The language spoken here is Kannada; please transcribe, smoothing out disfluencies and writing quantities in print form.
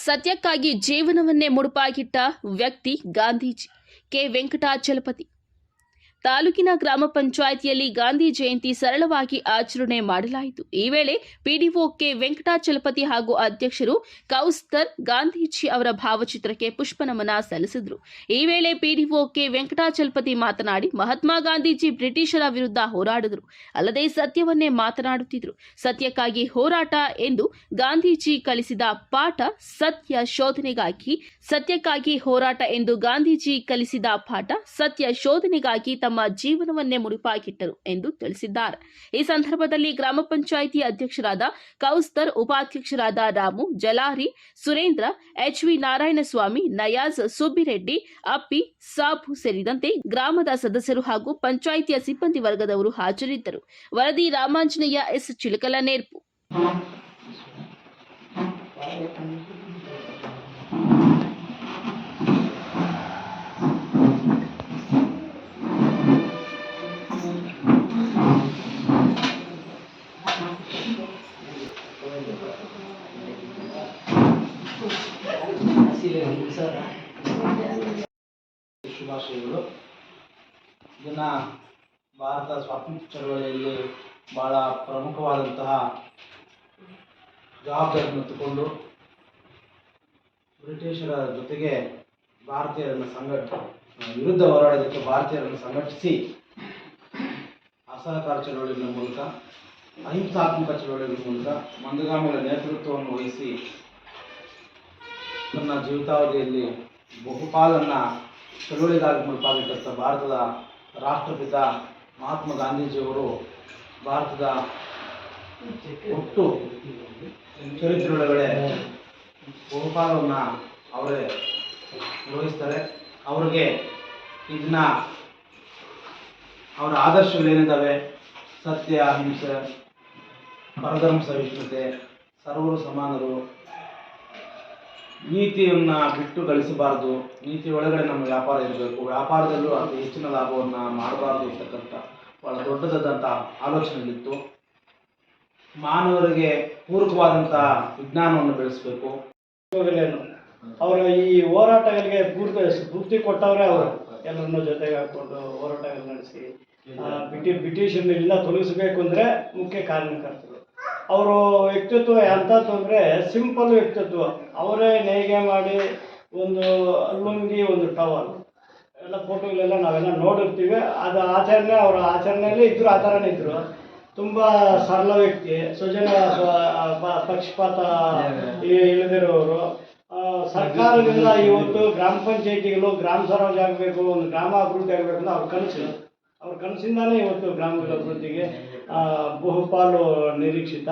ಸತ್ಯಕ್ಕಾಗಿ ಜೀವನವನ್ನೇ ಮುಡುಪಾಗಿಟ್ಟ ವ್ಯಕ್ತಿ ಗಾಂಧೀಜಿ. ಕೆ. ವೆಂಕಟಾಚಲಪತಿ. ತಾಲೂಕಿನ ಗ್ರಾಮ ಪಂಚಾಯಿತಿಯಲ್ಲಿ ಗಾಂಧಿ ಜಯಂತಿ ಸರಳವಾಗಿ ಆಚರಣೆ ಮಾಡಲಾಯಿತು. ಈ ವೇಳೆ ಪಿಡಿಒ ಕೆ. ವೆಂಕಟಾಚಲಪತಿ ಹಾಗೂ ಅಧ್ಯಕ್ಷರು ಕೌಸ್ತರ್ ಗಾಂಧೀಜಿ ಅವರ ಭಾವಚಿತ್ರಕ್ಕೆ ಪುಷ್ಪನಮನ ಸಲ್ಲಿಸಿದರು. ಈ ವೇಳೆ ಪಿಡಿಒ ಕೆ. ವೆಂಕಟಾಚಲಪತಿ ಮಾತನಾಡಿ, ಮಹಾತ್ಮ ಗಾಂಧೀಜಿ ಬ್ರಿಟಿಷರ ವಿರುದ್ಧ ಹೋರಾಡಿದರು, ಅಲ್ಲದೆ ಸತ್ಯವನ್ನೇ ಮಾತನಾಡುತ್ತಿದ್ದರು. ಸತ್ಯಕ್ಕಾಗಿ ಹೋರಾಟ ಎಂದು ಗಾಂಧೀಜಿ ಕಲಿಸಿದ ಪಾಠ ಸತ್ಯ ಶೋಧನೆಗಾಗಿ. ಸತ್ಯಕ್ಕಾಗಿ ಹೋರಾಟ ಎಂದು ಗಾಂಧೀಜಿ ಕಲಿಸಿದ ಪಾಠ ಸತ್ಯ ಶೋಧನೆಗಾಗಿ ತಮ್ಮ ಜೀವನವನ್ನೇ ಮುಡಿಪಾಗಿಟ್ಟರು ಎಂದು ತಿಳಿಸಿದ್ದಾರೆ. ಈ ಸಂದರ್ಭದಲ್ಲಿ ಗ್ರಾಮ ಪಂಚಾಯಿತಿ ಅಧ್ಯಕ್ಷರಾದ ಕೌಸ್ತರ್, ಉಪಾಧ್ಯಕ್ಷರಾದ ರಾಮು, ಜಲಾರಿ, ಸುರೇಂದ್ರ, ಎಚ್.ವಿ. ನಾರಾಯಣಸ್ವಾಮಿ, ನಯಾಜ್, ಸುಬ್ಬಿರೆಡ್ಡಿ, ಅಪ್ಪಿ, ಸಾಬು ಸೇರಿದಂತೆ ಗ್ರಾಮದ ಸದಸ್ಯರು ಹಾಗೂ ಪಂಚಾಯಿತಿಯ ಸಿಬ್ಬಂದಿ ವರ್ಗದವರು ಹಾಜರಿದ್ದರು. ವರದಿ ರಾಮಾಂಜನೇಯ ಎಸ್. ಚಿಲಕಲನೇರ್ಪು. ಶುಭಾಶಯಗಳು. ಇದನ್ನು ಭಾರತ ಸ್ವಾತಂತ್ರ್ಯ ಚಳವಳಿಯಲ್ಲಿ ಬಹಳ ಪ್ರಮುಖವಾದಂತಹ ಜವಾಬ್ದಾರಿಯನ್ನು ತಗೊಂಡು ಬ್ರಿಟಿಷರ ಜೊತೆಗೆ ಭಾರತೀಯರನ್ನು ವಿರುದ್ಧ ಹೋರಾಡೋದಕ್ಕೆ ಭಾರತೀಯರನ್ನು ಸಂಘಟಿಸಿ ಅಸಹಕಾರ ಚಳವಳಿಗಳ ಮೂಲಕ, ಅಹಿಂಸಾತ್ಮಕ ಚಳವಳಿಗಳ ಮೂಲಕ ಮಂದಗಾಮಿಗಳ ನೇತೃತ್ವವನ್ನು ವಹಿಸಿ ತನ್ನ ಜೀವಿತಾವಧಿಯಲ್ಲಿ ಬಹುಪಾಲನ್ನು ಚಳುವಳಿಗಾಗಿ ಮುಡಿಪಾಗಿಟ್ಟಂಥ ಭಾರತದ ರಾಷ್ಟ್ರಪಿತ ಮಹಾತ್ಮ ಗಾಂಧೀಜಿಯವರು ಭಾರತದ ಒಟ್ಟು ಚರಿತ್ರೆಯೊಳಗಡೆ ಬಹುಪಾಲವನ್ನು ಅವರೇ ನಿರ್ವಹಿಸ್ತಾರೆ. ಅವರಿಗೆ ಇದನ್ನ ಅವರ ಆದರ್ಶಗಳೇನಿದ್ದಾವೆ, ಸತ್ಯ, ಅಹಿಂಸೆ, ಪರಧರ್ಮ ಸಹಿಷ್ಣುತೆ, ಸರ್ವರು ಸಮಾನರು, ನೀತಿಯನ್ನು ಬಿಟ್ಟು ಗಳಿಸಬಾರ್ದು, ನೀತಿ ಒಳಗಡೆ ನಮ್ಮ ವ್ಯಾಪಾರ ಇರಬೇಕು, ವ್ಯಾಪಾರದಲ್ಲೂ ಅತಿ ಹೆಚ್ಚಿನ ಲಾಭವನ್ನು ಮಾಡಬಾರ್ದು ಇರ್ತಕ್ಕಂಥ ಭಾಳ ದೊಡ್ಡದಾದಂಥ ಆಲೋಚನೆಗಳಿತ್ತು. ಮಾನವರಿಗೆ ಪೂರಕವಾದಂಥ ವಿಜ್ಞಾನವನ್ನು ಬೆಳೆಸಬೇಕು. ಅವರ ಈ ಹೋರಾಟಗಳಿಗೆ ಸ್ಫೂರ್ತಿ ಕೊಟ್ಟವರೇ ಅವರು. ಎಲ್ಲರನ್ನೂ ಜೊತೆಗೆ ಹಾಕ್ಕೊಂಡು ಹೋರಾಟಗಳು ನಡೆಸಿ ಬ್ರಿಟಿಷರಿಂದ ತೊಲಗಿಸಬೇಕು ಅಂದರೆ ಮುಖ್ಯ ಕಾರಣಕರ್ತರು. ಅವರು ವ್ಯಕ್ತಿತ್ವ ಎಂಥದ್ದು ಅಂದರೆ ಸಿಂಪಲ್ ವ್ಯಕ್ತಿತ್ವ. ಅವರೇ ನೇಯ್ಗೆ ಮಾಡಿ ಒಂದು ಲುಂಗಿ, ಒಂದು ಟವಲ್ ಎಲ್ಲ ಫೋಟೋಗಳೆಲ್ಲ ನಾವೆಲ್ಲ ನೋಡಿರ್ತೀವಿ. ಅದು ಆಚರಣೆ, ಅವರ ಆಚರಣೆಯಲ್ಲೇ ಇದ್ದರು, ಆ ಥರನೇ ಇದ್ದರು. ತುಂಬ ಸರಳ ವ್ಯಕ್ತಿ, ಸ್ವಜನ ಪಕ್ಷಪಾತ ಇಳಿದಿರೋರು. ಸರ್ಕಾರದಿಂದ ಇವತ್ತು ಗ್ರಾಮ ಪಂಚಾಯಿತಿಗಳು ಗ್ರಾಮ ಸ್ವರಾಜ್ ಆಗಬೇಕು, ಒಂದು ಗ್ರಾಮ ಅಭಿವೃದ್ಧಿ ಆಗಬೇಕು ಅಂತ ಅವ್ರ ಕನಸಿಂದಾನೇ ಇವತ್ತು ಗ್ರಾಮಗಳ ಅಭಿವೃದ್ಧಿಗೆ ಬಹುಪಾಲು ನಿರೀಕ್ಷಿತ.